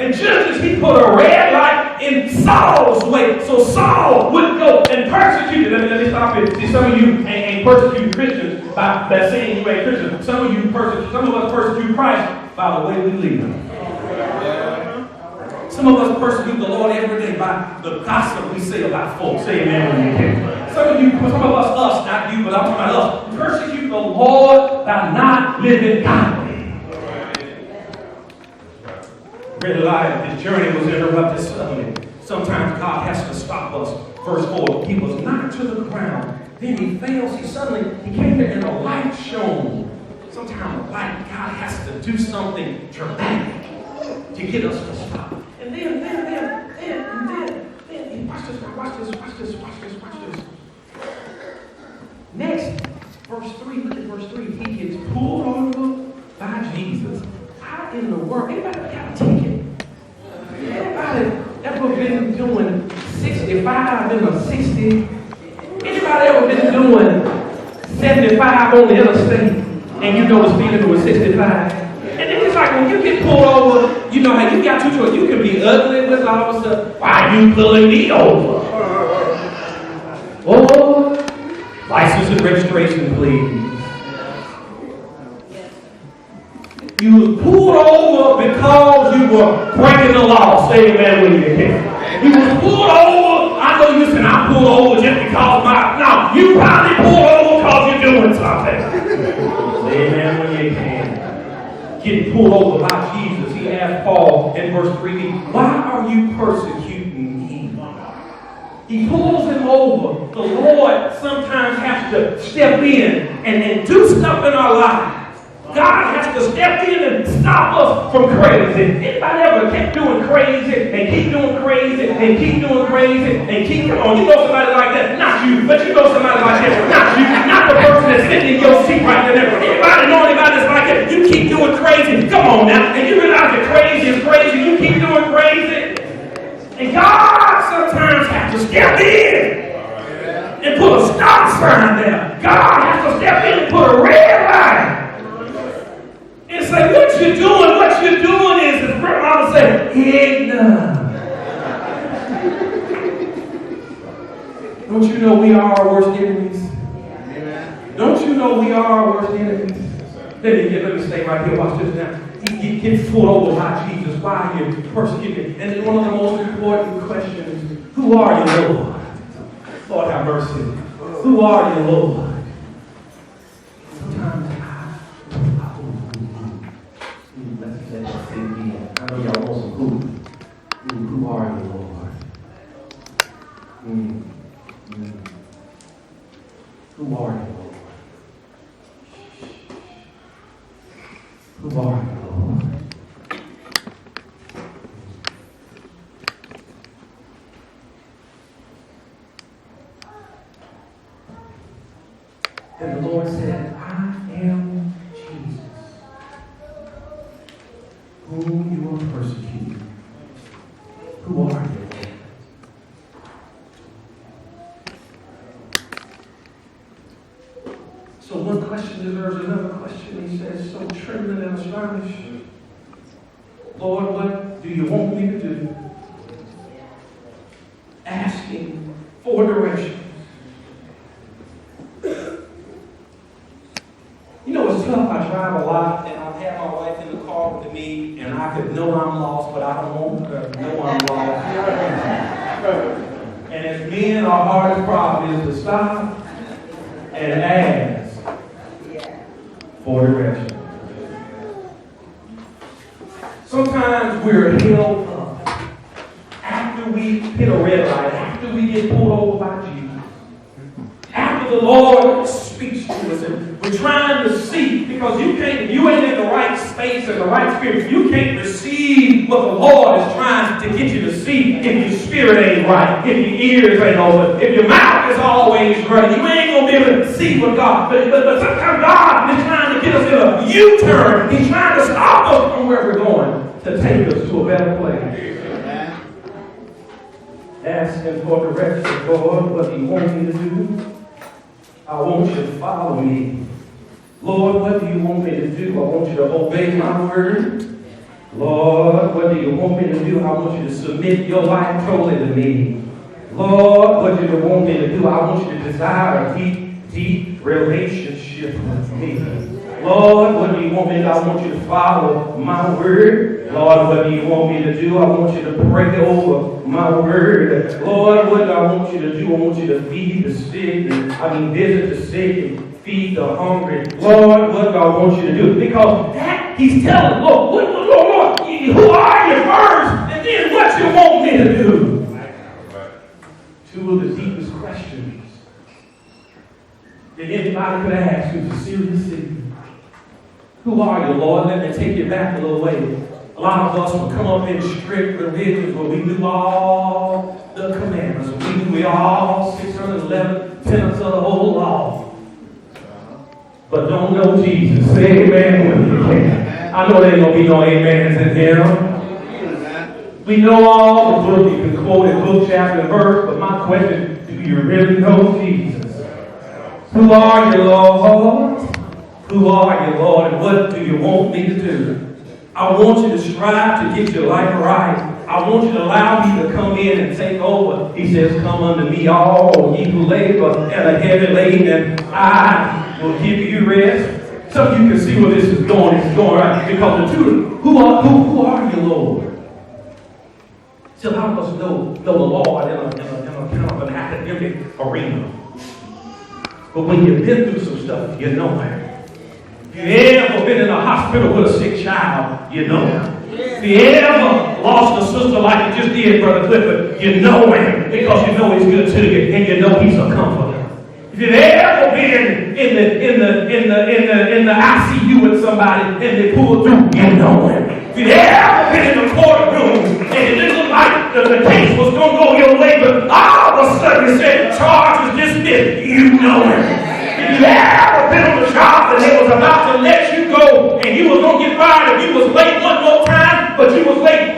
And just as he put a red light in Saul's way, so Saul wouldn't go and persecute it. Let me stop it. See, some of you ain't persecuting Christians by saying you ain't Christian. Some of us persecute Christ by the way we live. Some of us persecute the Lord every day by the gossip we say about folks. Say amen when you can. Some of us, not you, but I'm talking about us, persecute the Lord by not living godly. Red light, this journey was interrupted suddenly. Sometimes God has to stop us. Verse 4, he was knocked to the ground. Then he fell. See, suddenly he came there and a light shone. Sometimes a light, God has to do something dramatic to get us to stop. And then, watch this. Next, verse 3, look at verse 3. He gets pulled over by Jesus. How in the world? Anybody got a ticket? Anybody ever been doing 65 in a 60? Anybody ever been doing 75 on the interstate and you know the speed limit was 65? And then it's like when you get pulled over, you know how you got two choices. You can be ugly with all of stuff. Why are you pulling me over? Oh, license and registration, please. You were pulled over because you were breaking the law. Say amen when you can. You were pulled over. I know you said I pulled over just because no, you probably pulled over because you're doing something. Say amen when you can. Getting pulled over by Jesus. He asked Paul in verse 3, why are you persecuting me? He pulls him over. The Lord sometimes has to step in and do stuff in our lives. God has to step in and stop us from crazy. Anybody ever kept doing crazy and keep doing crazy and keep doing crazy and keep, come on, you know somebody like that? Not you, but you know somebody like that. Not you, not the person that's sitting in your seat right there. Anybody know anybody that's like that? You keep doing crazy. Come on now. And you realize that crazy is crazy. You keep doing crazy. And God sometimes has to step in and put a stop sign there. God has to step in and put a red light. And say, what you're doing is, as grandma said, ignorant. Don't you know we are our worst enemies? Don't you know we are our worst enemies? Let me stay right here. Watch this now. He gets pulled over by Jesus. Why are you persecuted? And then one of the most important questions, who are you, Lord? Lord have mercy. Who are you, Lord? Sometimes I know y'all want some who are you, Lord? Who are you, Lord? Who are you, Lord? And the Lord said, I am Jesus, whom you are persecuting. Who are you? So one question deserves another question. He says, so trembling and astonished, Lord, what do you want me to do? Asking for direction. You know, it's tough. I drive a lot, and I've had my wife in the car with me, and I could know I'm lost, but I don't want her to know I'm lost. And as men, our hardest problem is to stop and ask for direction. Sometimes we're held up after we hit a red light, after we get pulled over by Jesus, after the Lord speaks to us, and we're trying to see, because you ain't in the right space and the right spirit. You can't receive what the Lord is trying to get you to see if your spirit ain't right, if your ears ain't open, if your mouth is always running. You ain't going to be able to see what God, but sometimes God is trying to get us in a U-turn. He's trying to stop us from where we're going to take us to a better place. Asking for direction, Lord, what do you want me to do? I want you to follow me. Lord, what do you want me to do? I want you to obey my word. Lord, what do you want me to do? I want you to submit your life totally to me. Lord, what do you want me to do? I want you to desire a deep, deep relationship with me. Lord, what do you want me to do? I want you to follow my word. Lord, what do you want me to do? I want you to pray over my word. Lord, what do I want you to do? I want you to feed the sick. Visit the sick and feed the hungry. Lord, what do I want you to do? Because that, he's telling, Lord, Lord, who are you first? And then what you want me to do? Two of the deepest questions that anybody could ask who's a serious Savior. Who are you, Lord? Let me take you back a little way. A lot of us will come up in strict religions where we do all the commandments. We all 611 tenets of the whole law. But don't know Jesus. Say amen when you can. I know there ain't going to be no amens in here. We know all the book. You can quote it book, chapter, and verse. But my question, do you really know Jesus? Who are you, Lord? Who are you, Lord? And what do you want me to do? I want you to strive to get your life right. I want you to allow me to come in and take over. He says, come unto me, all ye who labor and are heavy laden, and I will give you rest. Some of you can see where this is going. It's going right. Because the two, who are you, Lord? See, a lot of us know the Lord in a kind of an academic arena. But when you've been through some stuff, you know him. If you ever been in a hospital with a sick child, you know him. If you ever lost a sister like you just did, Brother Clifford, you know him because you know he's good to you and you know he's a comforter. If you've ever been in the ICU with somebody and they pull through, you know him. If you've ever been in the courtroom and it didn't look like the case was going to go your way, but all of a sudden you said the charge is dismissed, you know him. If you ever been on the job and they was about to let you go and you was going to get fired if you was late one more time, but you was late